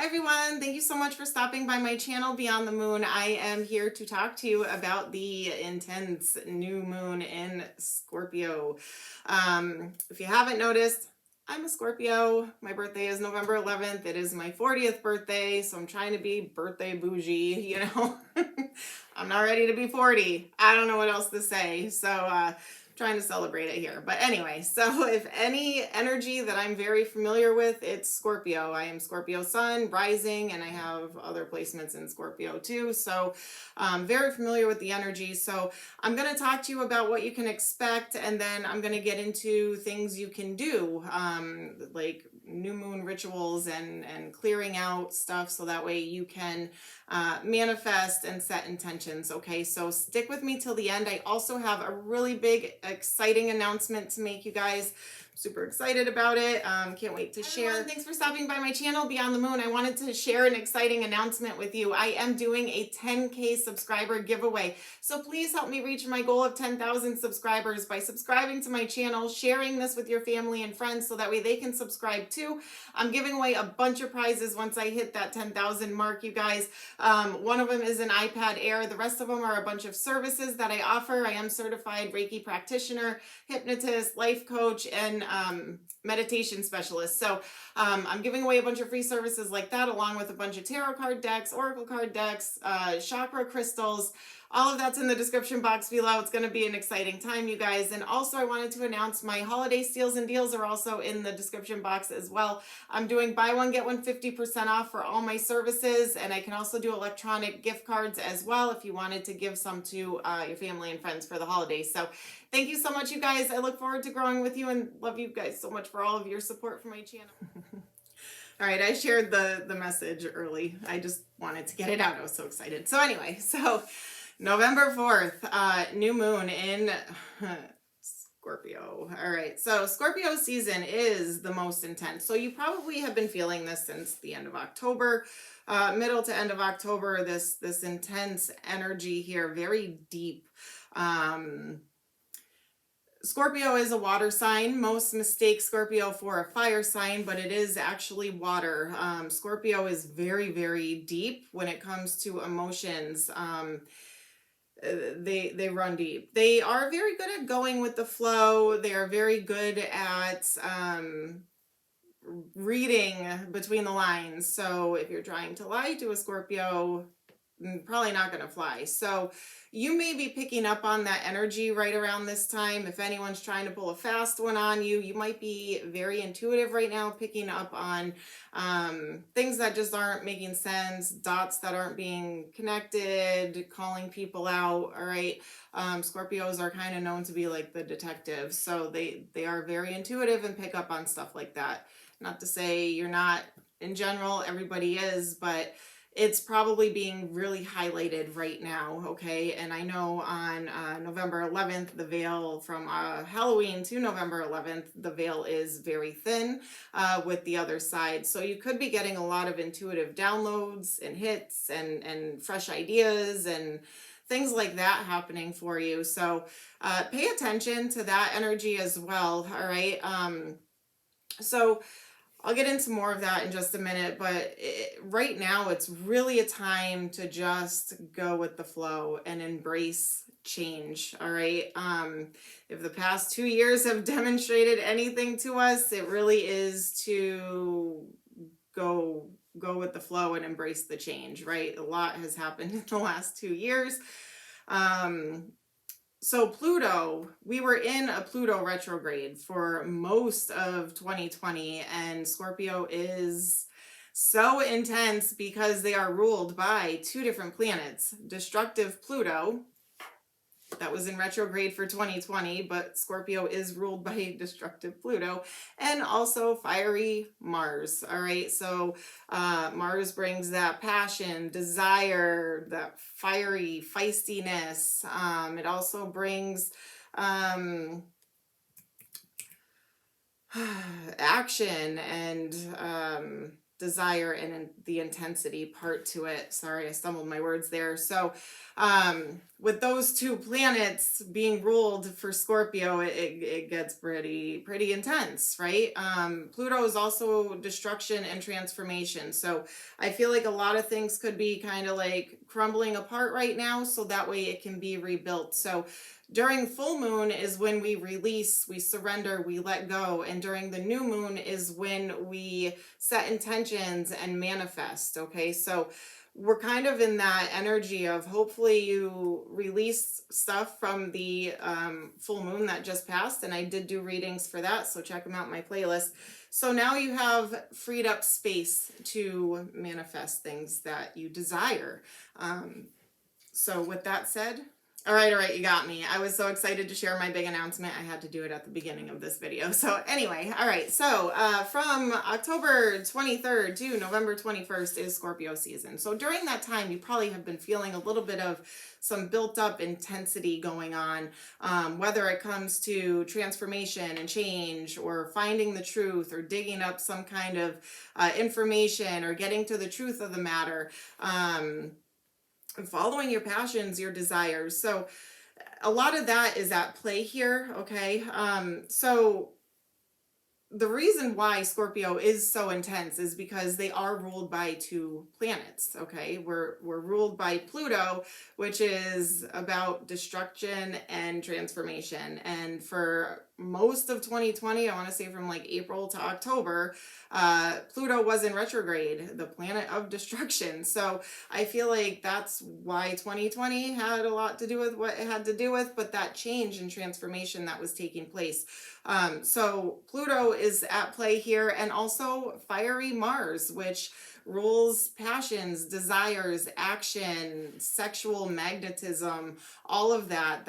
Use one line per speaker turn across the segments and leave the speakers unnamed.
everyone, thank you so much for stopping by my channel Beyond the Moon. I am here to talk to you about the intense new moon in Scorpio. If you haven't noticed, I'm a Scorpio. My birthday is November 11th. It is my 40th birthday, so I'm trying to be birthday bougie, you know. I'm not ready to be 40. I don't know what else to say. So trying to celebrate it here. But anyway, so if any energy that I'm very familiar with, it's Scorpio. I am Scorpio Sun, rising, and I have other placements in Scorpio too. So I'm very familiar with the energy. So I'm going to talk to you about what you can expect, and then I'm going to get into things you can do, like new moon rituals and clearing out stuff so that way you can manifest and set intentions. Okay, so stick with me till the end. I also have a really big exciting announcement to make, you guys. Super excited about it. Can't wait to share. Everyone, thanks for stopping by my channel Beyond the Moon. I wanted to share an exciting announcement with you. I am doing a 10K subscriber giveaway, so please help me reach my goal of 10,000 subscribers by subscribing to my channel, sharing this with your family and friends so that way they can subscribe too. I'm giving away a bunch of prizes once I hit that 10,000 mark, you guys. One of them is an iPad Air. The rest of them are a bunch of services that I offer. I am certified Reiki Practitioner, Hypnotist, Life Coach, and meditation specialist. So I'm giving away a bunch of free services like that, along with a bunch of tarot card decks, oracle card decks, chakra crystals. All of that's in the description box below. It's going to be an exciting time, you guys. And also I wanted to announce my holiday steals and deals are also in the description box as well. I'm doing buy one, get one 50% off for all my services. And I can also do electronic gift cards as well if you wanted to give some to your family and friends for the holidays. So thank you so much, you guys. I look forward to growing with you and love you guys so much for all of your support for my channel. All right, I shared the message early. I just wanted to get it out. I was so excited. So anyway, so November 4th, new moon in Scorpio. All right, so Scorpio season is the most intense. So you probably have been feeling this since the end of October, middle to end of October, this intense energy here, very deep. Scorpio is a water sign. Most mistake Scorpio for a fire sign, but it is actually water. Scorpio is very, very deep when it comes to emotions. They run deep. They are very good at going with the flow. They are very good at reading between the lines. So if you're trying to lie to a Scorpio, probably not going to fly. So you may be picking up on that energy right around this time. If anyone's trying to pull a fast one on you, you might be very intuitive right now, picking up on things that just aren't making sense, dots that aren't being connected, calling people out. All right. Scorpios are kind of known to be like the detectives. So they are very intuitive and pick up on stuff like that. Not to say you're not in general, everybody is, but it's probably being really highlighted right now, okay? And I know on November 11th, the veil from Halloween to November 11th, the veil is very thin with the other side. So you could be getting a lot of intuitive downloads and hits and fresh ideas and things like that happening for you. So pay attention to that energy as well, all right? So I'll get into more of that in just a minute, but right now it's really a time to just go with the flow and embrace change, all right? If the past 2 years have demonstrated anything to us, it really is to go with the flow and embrace the change, right? A lot has happened in the last 2 years. So Pluto, we were in a Pluto retrograde for most of 2020, and Scorpio is so intense because they are ruled by two different planets. Destructive Pluto, that was in retrograde for 2020, but Scorpio is ruled by destructive Pluto, and also fiery Mars. All right, so Mars brings that passion, desire, that fiery feistiness. It also brings action and desire and the intensity part to it. Sorry, I stumbled my words there. So with those two planets being ruled for Scorpio, it gets pretty intense, right? Pluto is also destruction and transformation. So I feel like a lot of things could be kind of like crumbling apart right now, so that way it can be rebuilt. So during full moon is when we release, we surrender, we let go. And during the new moon is when we set intentions and manifest. Okay, so we're kind of in that energy of hopefully you release stuff from the full moon that just passed. And I did do readings for that, so check them out in my playlist. So now you have freed up space to manifest things that you desire. So with that said, all right, you got me. I was so excited to share my big announcement. I had to do it at the beginning of this video. So anyway, all right. So from October 23rd to November 21st is Scorpio season. So during that time, you probably have been feeling a little bit of some built up intensity going on, whether it comes to transformation and change, or finding the truth, or digging up some kind of information, or getting to the truth of the matter. Following your passions, your desires. So a lot of that is at play here. Okay. So the reason why Scorpio is so intense is because they are ruled by two planets. Okay. We're ruled by Pluto, which is about destruction and transformation. And for most of 2020, I want to say from like April to October, Pluto was in retrograde, the planet of destruction. So I feel like that's why 2020 had a lot to do with what it had to do with, but that change and transformation that was taking place. So Pluto is at play here, and also fiery Mars, which rules passions, desires, action, sexual magnetism, all of that.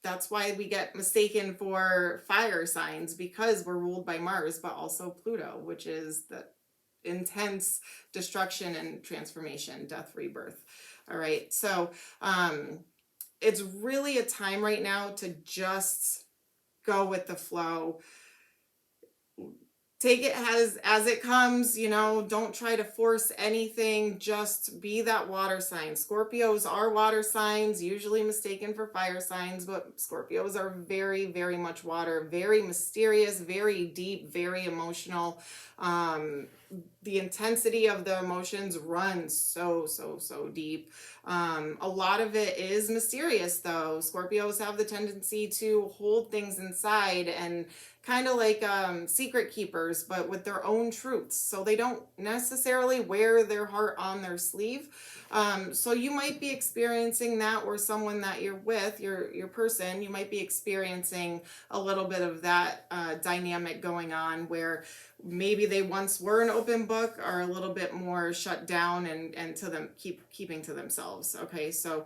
That's why we get mistaken for fire signs, because we're ruled by Mars, but also Pluto, which is the intense destruction and transformation, death, rebirth. All right. So it's really a time right now to just go with the flow. Take it as it comes, don't try to force anything. Just be that water sign. Scorpios are water signs, usually mistaken for fire signs, but Scorpios are very, very much water, very mysterious, very deep, very emotional. The intensity of the emotions runs so deep. A lot of it is mysterious, though. Scorpios have the tendency to hold things inside, and kind of like secret keepers, but with their own truths. So they don't necessarily wear their heart on their sleeve. So you might be experiencing that, or someone that you're with, your person, you might be experiencing a little bit of that dynamic going on, where maybe they once were an open book, are a little bit more shut down and to them keeping to themselves. Okay, so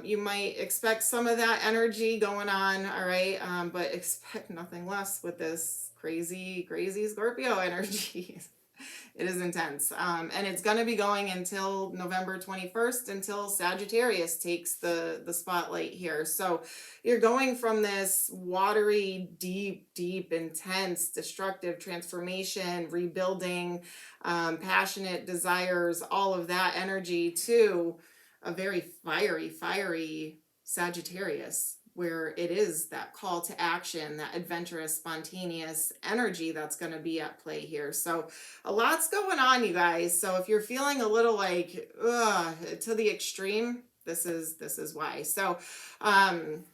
you might expect some of that energy going on. All right, but expect nothing less with this crazy Scorpio energy. It is intense. And it's going to be going until November 21st, until Sagittarius takes the spotlight here. So you're going from this watery, deep, intense, destructive transformation, rebuilding, passionate desires, all of that energy, to a very fiery Sagittarius, where it is that call to action, that adventurous, spontaneous energy that's going to be at play here. So a lot's going on, you guys. So if you're feeling a little like to the extreme, this is why. So I'm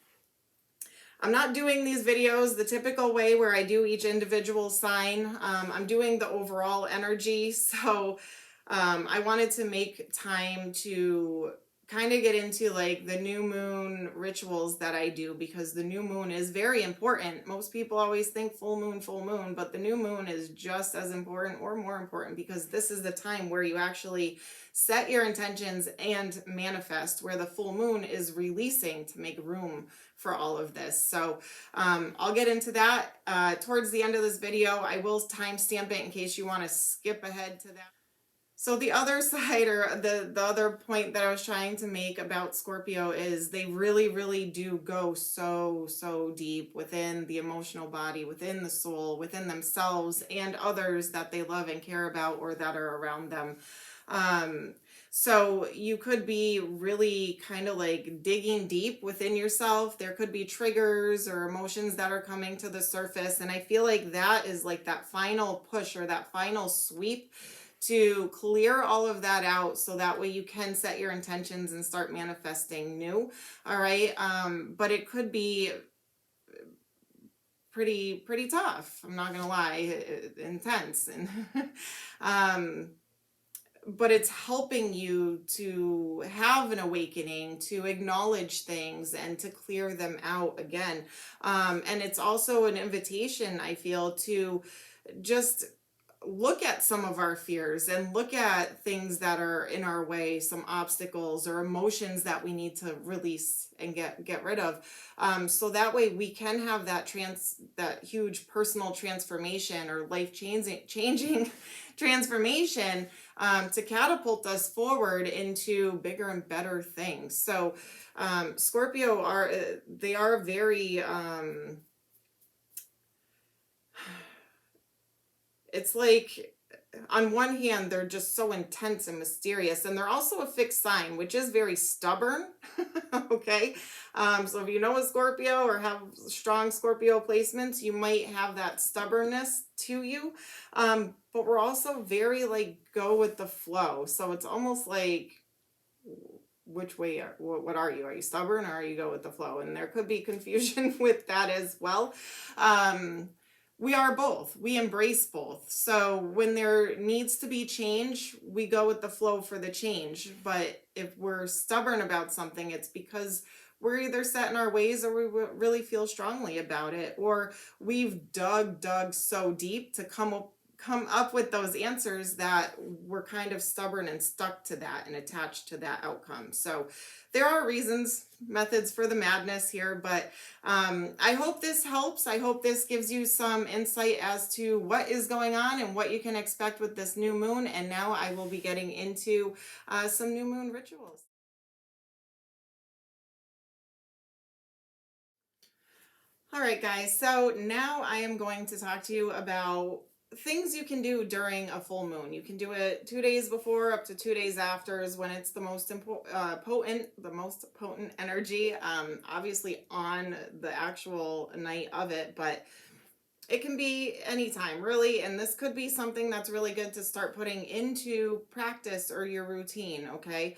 not doing these videos the typical way where I do each individual sign. I'm doing the overall energy. So I wanted to make time to kind of get into like the new moon rituals that I do, because the new moon is very important. Most people always think full moon, but the new moon is just as important or more important, because this is the time where you actually set your intentions and manifest, where the full moon is releasing to make room for all of this. So I'll get into that towards the end of this video. I will timestamp it in case you want to skip ahead to that. So the other side, or the other point that I was trying to make about Scorpio is they really, really do go so, so deep within the emotional body, within the soul, within themselves and others that they love and care about or that are around them. So you could be really kind of like digging deep within yourself. There could be triggers or emotions that are coming to the surface. And I feel like that is like that final push or that final sweep to clear all of that out so that way you can set your intentions and start manifesting new. All right. But it could be pretty tough. I'm not gonna lie, intense. And but it's helping you to have an awakening, to acknowledge things and to clear them out again. And it's also an invitation, I feel, to just look at some of our fears and look at things that are in our way, some obstacles or emotions that we need to release and get rid of, so that way we can have that huge personal transformation or life changing transformation, to catapult us forward into bigger and better things. So Scorpio are very it's like, on one hand, they're just so intense and mysterious, and they're also a fixed sign, which is very stubborn. Okay. So if you know a Scorpio or have strong Scorpio placements, you might have that stubbornness to you. But we're also very like go with the flow. So it's almost like, which way what are you? Are you stubborn or are you go with the flow? And there could be confusion with that as well. We are both. We embrace both. So when there needs to be change, we go with the flow for the change. But if we're stubborn about something, it's because we're either set in our ways or we really feel strongly about it, or we've dug so deep to come up with those answers that we're kind of stubborn and stuck to that and attached to that outcome. So there are reasons, methods for the madness here, but I hope this helps. I hope this gives you some insight as to what is going on and what you can expect with this new moon. And now I will be getting into some new moon rituals. All right, guys. So now I am going to talk to you about things you can do during a full moon. You can do it 2 days before, up to 2 days after is when it's the most potent energy. Obviously on the actual night of it, but it can be anytime, really. And this could be something that's really good to start putting into practice or your routine. Okay.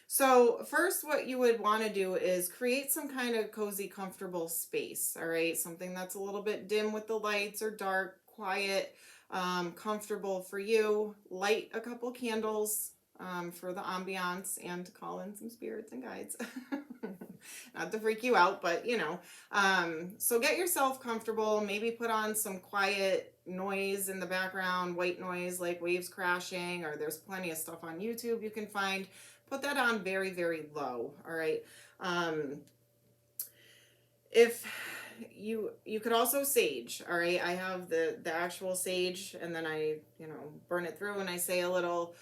So first, what you would want to do is create some kind of cozy, comfortable space. All right. Something that's a little bit dim with the lights or dark, quiet, comfortable for you. Light a couple candles for the ambiance and to call in some spirits and guides. Not to freak you out, but you know. So get yourself comfortable. Maybe put on some quiet noise in the background, white noise like waves crashing, or there's plenty of stuff on YouTube you can find. Put that on very, very low. All right. If you could also sage. All right. I have the actual sage, and then I burn it through, and I say a little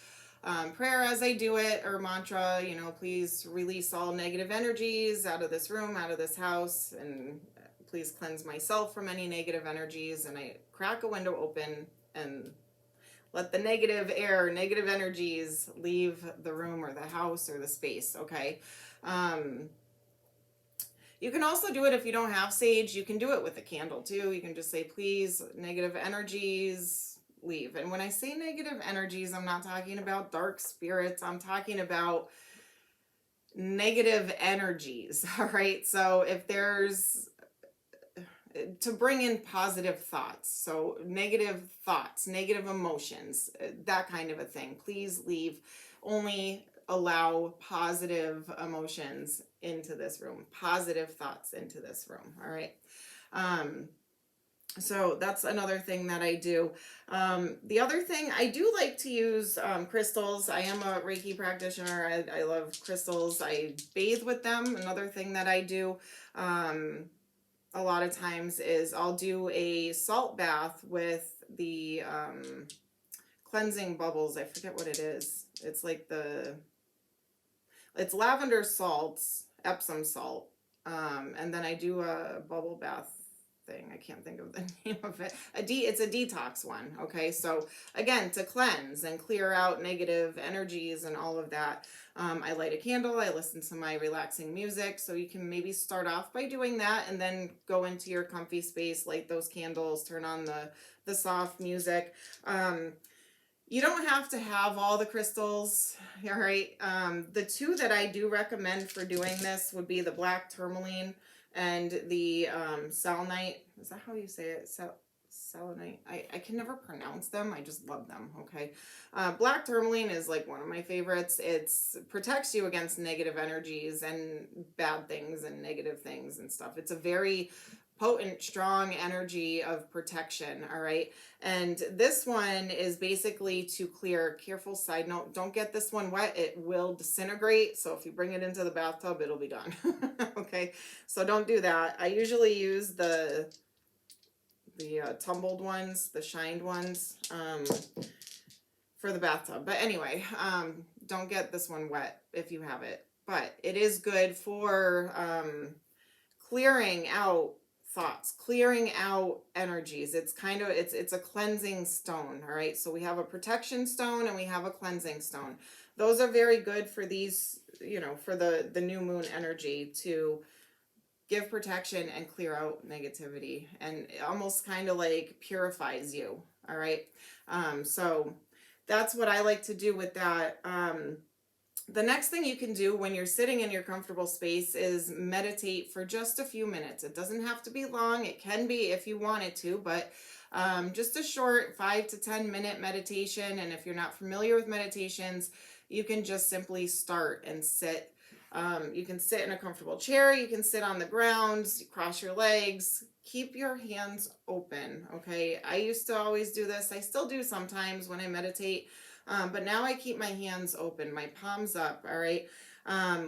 prayer as I do it, or mantra. Please release all negative energies out of this room, out of this house, and please cleanse myself from any negative energies. And I crack a window open and let the negative air, negative energies leave the room or the house or the space, okay? You can also do it if you don't have sage. You can do it with a candle too. You can just say, please, negative energies, leave. And when I say negative energies, I'm not talking about dark spirits. I'm talking about negative energies, all right? So if there's to bring in positive thoughts. So negative thoughts, negative emotions, that kind of a thing. Please leave. Only allow positive emotions into this room, positive thoughts into this room. All right. So that's another thing that I do. The other thing, I do like to use crystals. I am a Reiki practitioner. I love crystals. I bathe with them. Another thing that I do a lot of times is I'll do a salt bath with the cleansing bubbles. I forget what it is. It's like it's lavender salts, Epsom salt. And then I do a bubble bath thing. I can't think of the name of it. It's a detox one. Okay. So again, to cleanse and clear out negative energies and all of that. I light a candle. I listen to my relaxing music. So you can maybe start off by doing that and then go into your comfy space, light those candles, turn on the soft music. You don't have to have all the crystals, all right? The two that I do recommend for doing this would be the black tourmaline and the selenite. Is that how you say it? Selenite. I can never pronounce them. I just love them, okay? Black tourmaline is like one of my favorites. It protects you against negative energies and bad things and negative things and stuff. It's a very potent, strong energy of protection, all right? And this one is basically to clear. Careful side note, don't get this one wet. It will disintegrate. So if you bring it into the bathtub, it'll be done. Okay, so don't do that. I usually use the tumbled ones, the shined ones, for the bathtub. But anyway, don't get this one wet if you have it. But it is good for clearing out thoughts, clearing out energies. It's kind of, it's a cleansing stone. All right. So we have a protection stone and we have a cleansing stone. Those are very good for these, you know, for the new moon energy to give protection and clear out negativity, and it almost kind of like purifies you. All right. So that's what I like to do with that. The next thing you can do when you're sitting in your comfortable space is meditate for just a few minutes. It doesn't have to be long. It can be if you wanted to, but just a short 5 to 10 minute meditation. And if you're not familiar with meditations, you can just simply start and sit. You can sit in a comfortable chair. You can sit on the ground, cross your legs, keep your hands open. Okay. I used to always do this. I still do sometimes when I meditate. But now I keep my hands open, my palms up, all right?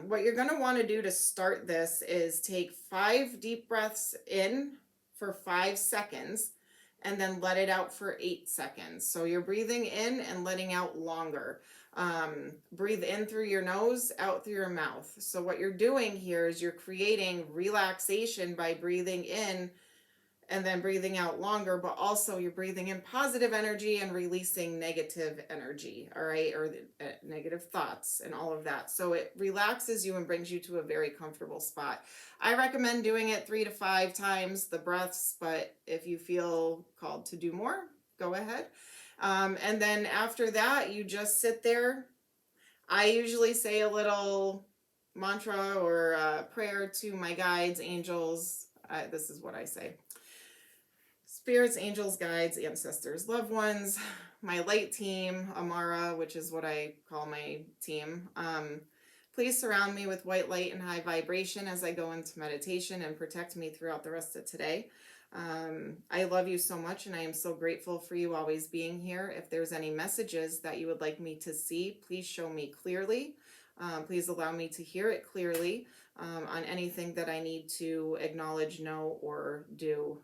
What you're going to want to do to start this is take 5 deep breaths in for 5 seconds and then let it out for 8 seconds. So you're breathing in and letting out longer. Breathe in through your nose, out through your mouth. So what you're doing here is you're creating relaxation by breathing in and then breathing out longer, but also you're breathing in positive energy and releasing negative energy, all right, or negative thoughts and all of that. So it relaxes you and brings you to a very comfortable spot. I recommend doing it 3 to 5 times the breaths, but if you feel called to do more, go ahead. And then after that, you just sit there. I usually say a little mantra or prayer to my guides, angels. This is what I say. Spirits, angels, guides, ancestors, loved ones, my light team, Amara, which is what I call my team. Please surround me with white light and high vibration as I go into meditation and protect me throughout the rest of today. I love you so much and I am so grateful for you always being here. If there's any messages that you would like me to see, please show me clearly. Please allow me to hear it clearly on anything that I need to acknowledge, know, or do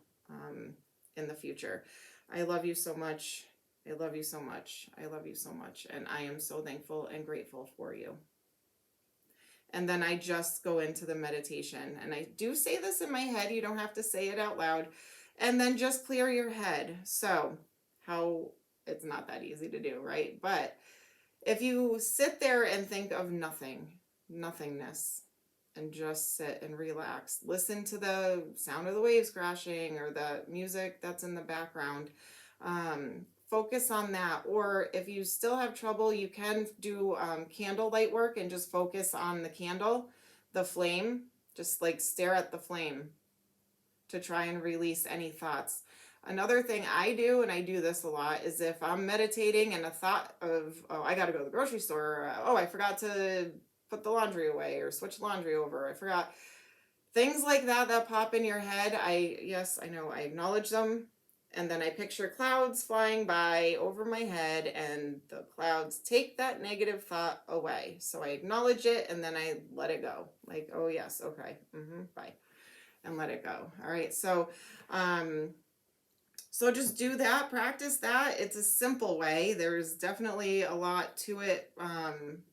in the future. I love you so much. I love you so much. I love you so much. And I am so thankful and grateful for you. And then I just go into the meditation. And I do say this in my head. You don't have to say it out loud. And then just clear your head. So it's not that easy to do, right? But if you sit there and think of nothingness, and just sit and relax. Listen to the sound of the waves crashing or the music that's in the background. Focus on that. Or if you still have trouble, you can do candlelight work and just focus on the candle, the flame. Just like stare at the flame to try and release any thoughts. Another thing I do, and I do this a lot, is if I'm meditating and a thought of, oh, I got to go to the grocery store, or, I forgot to put the laundry away or switch laundry over. I forgot. Things like that pop in your head. I know, I acknowledge them. And then I picture clouds flying by over my head and the clouds take that negative thought away. So I acknowledge it and then I let it go. Like, oh yes, okay, bye. And let it go. All right. So, So just do that, practice that. It's a simple way. There's definitely a lot to it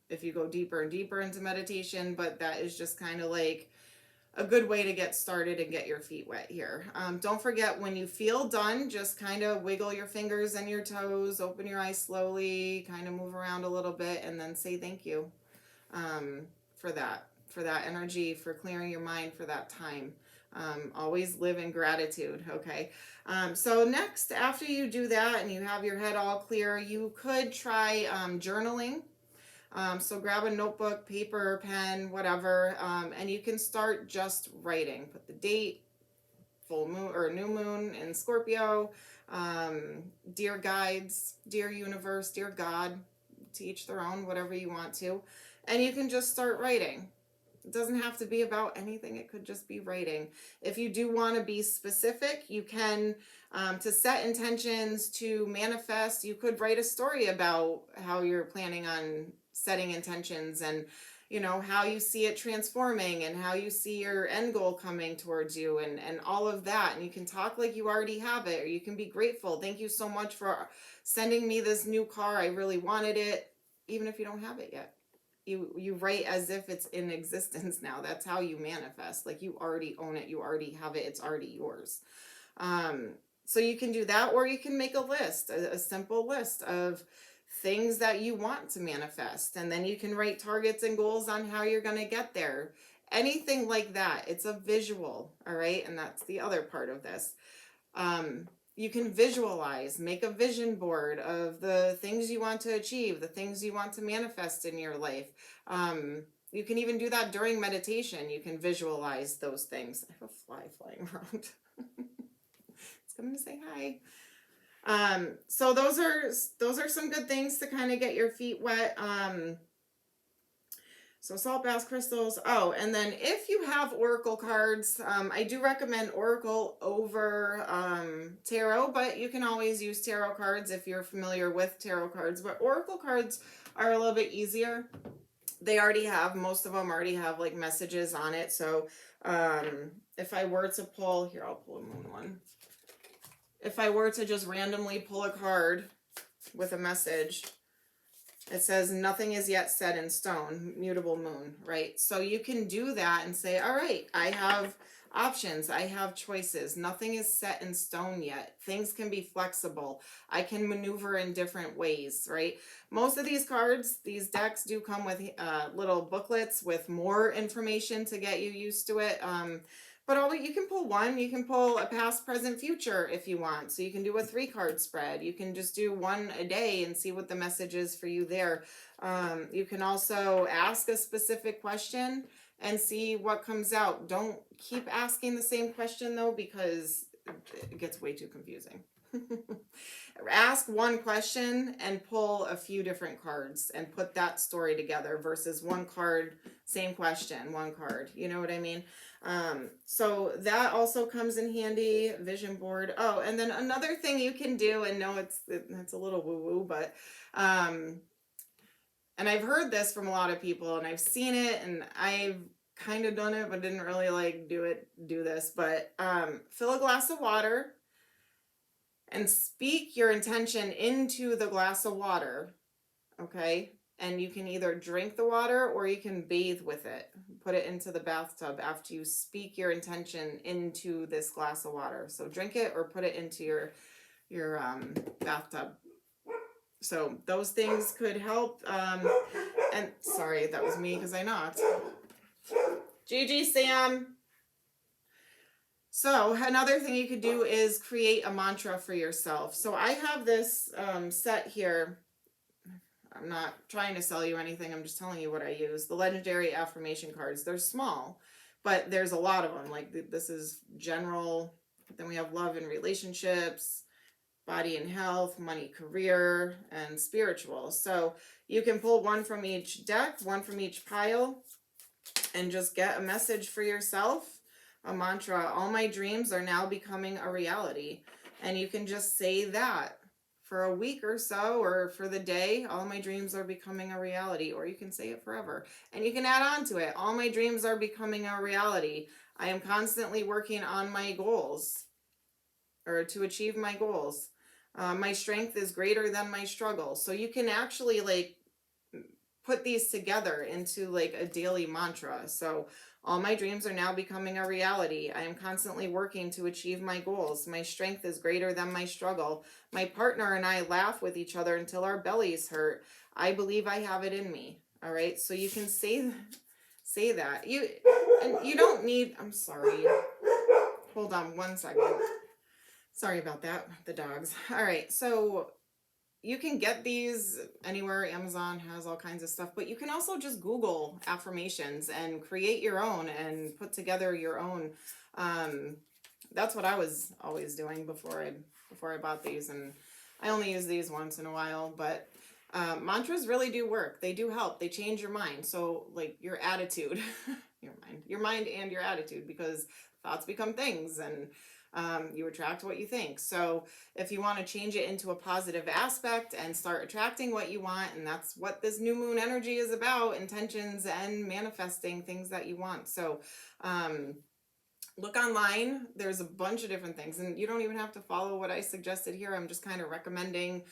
if you go deeper and deeper into meditation, but that is just kind of like a good way to get started and get your feet wet here. Don't forget, when you feel done, just kind of wiggle your fingers and your toes, open your eyes slowly, kind of move around a little bit, and then say thank you for that energy, for clearing your mind, for that time. Always live in gratitude, okay? So next, after you do that and you have your head all clear, you could try journaling. So grab a notebook, paper, pen, whatever, and you can start just writing. Put the date, full moon or new moon in Scorpio, dear guides, dear universe, dear God, to each their own, whatever you want to. And you can just start writing. It doesn't have to be about anything. It could just be writing. If you do want to be specific, you can, to set intentions, to manifest, you could write a story about how you're planning on setting intentions and, you know, how you see it transforming and how you see your end goal coming towards you and all of that. And you can talk like you already have it, or you can be grateful. Thank you so much for sending me this new car. I really wanted it, even if you don't have it yet. You write as if it's in existence now. That's how you manifest. Like you already own it. You already have it. It's already yours. So you can do that, or you can make a list, a simple list of things that you want to manifest. And then you can write targets and goals on how you're going to get there. Anything like that. It's a visual. All right. And that's the other part of this. You can visualize, make a vision board of the things you want to achieve, the things you want to manifest in your life. You can even do that during meditation. You can visualize those things. I have a fly flying around. It's coming to say hi. So those are some good things to kind of get your feet wet. So salt bath crystals. Oh, and then if you have oracle cards, I do recommend oracle over tarot, but you can always use tarot cards if you're familiar with tarot cards. But oracle cards are a little bit easier. They already have, most of them already have like messages on it. So if I were to pull, here, I'll pull a moon one. If I were to just randomly pull a card with a message, it says nothing is yet set in stone, mutable moon, right? So you can do that and say, all right, I have options. I have choices. Nothing is set in stone yet. Things can be flexible. I can maneuver in different ways, right? Most of these cards, these decks do come with little booklets with more information to get you used to it. But you can pull one. You can pull a past, present, future if you want. So you can do a 3-card spread. You can just do one a day and see what the message is for you there. You can also ask a specific question and see what comes out. Don't keep asking the same question though, because it gets way too confusing. Ask one question and pull a few different cards and put that story together versus one card, same question, one card. You know what I mean? So that also comes in handy. Vision board. Oh, and then another thing you can do, and no, it's a little woo-woo, but and I've heard this from a lot of people, and I've seen it, and I've kind of done it, but didn't really like do this. But fill a glass of water and speak your intention into the glass of water. Okay. And you can either drink the water or you can bathe with it. Put it into the bathtub after you speak your intention into this glass of water. So drink it or put it into your bathtub. So those things could help. And sorry, that was me because I knocked. Gigi, Sam. So another thing you could do is create a mantra for yourself. So I have this set here. I'm not trying to sell you anything. I'm just telling you what I use. The legendary affirmation cards. They're small, but there's a lot of them. Like this is general. Then we have love and relationships, body and health, money, career, and spiritual. So you can pull one from each deck, one from each pile, and just get a message for yourself. A mantra. All my dreams are now becoming a reality. And you can just say that for a week or so, or for the day. All my dreams are becoming a reality. Or you can say it forever. And you can add on to it. All my dreams are becoming a reality. I am constantly working on my goals. or to achieve my goals. My strength is greater than my struggle. So you can actually like put these together into like a daily mantra. So all my dreams are now becoming a reality. I am constantly working to achieve my goals. My strength is greater than my struggle. My partner and I laugh with each other until our bellies hurt. I believe I have it in me. All right. So you can say that. You don't need, I'm sorry. Hold on one second. Sorry about that. The dogs. All right. So you can get these anywhere. Amazon has all kinds of stuff, but you can also just Google affirmations and create your own and put together your own. That's what I was always doing before I bought these, and I only use these once in a while. But mantras really do work. They do help. They change your mind. So like your attitude, your mind and your attitude, because thoughts become things, and you attract what you think. So if you want to change it into a positive aspect and start attracting what you want, and that's what this new moon energy is about, intentions and manifesting things that you want. So look online. There's a bunch of different things, and you don't even have to follow what I suggested here. I'm just kind of recommending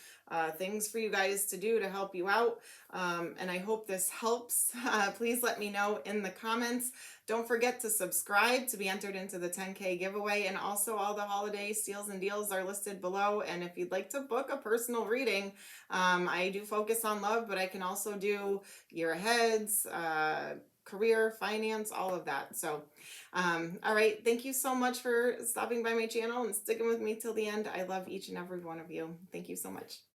things for you guys to do to help you out, and I hope this helps. Please let me know in the comments. Don't forget to subscribe to be entered into the 10K giveaway, and also all the holiday steals and deals are listed below. And if you'd like to book a personal reading, I do focus on love, but I can also do year aheads, career, finance, all of that. So all right, thank you so much for stopping by my channel and sticking with me till the end. I love each and every one of you. Thank you so much.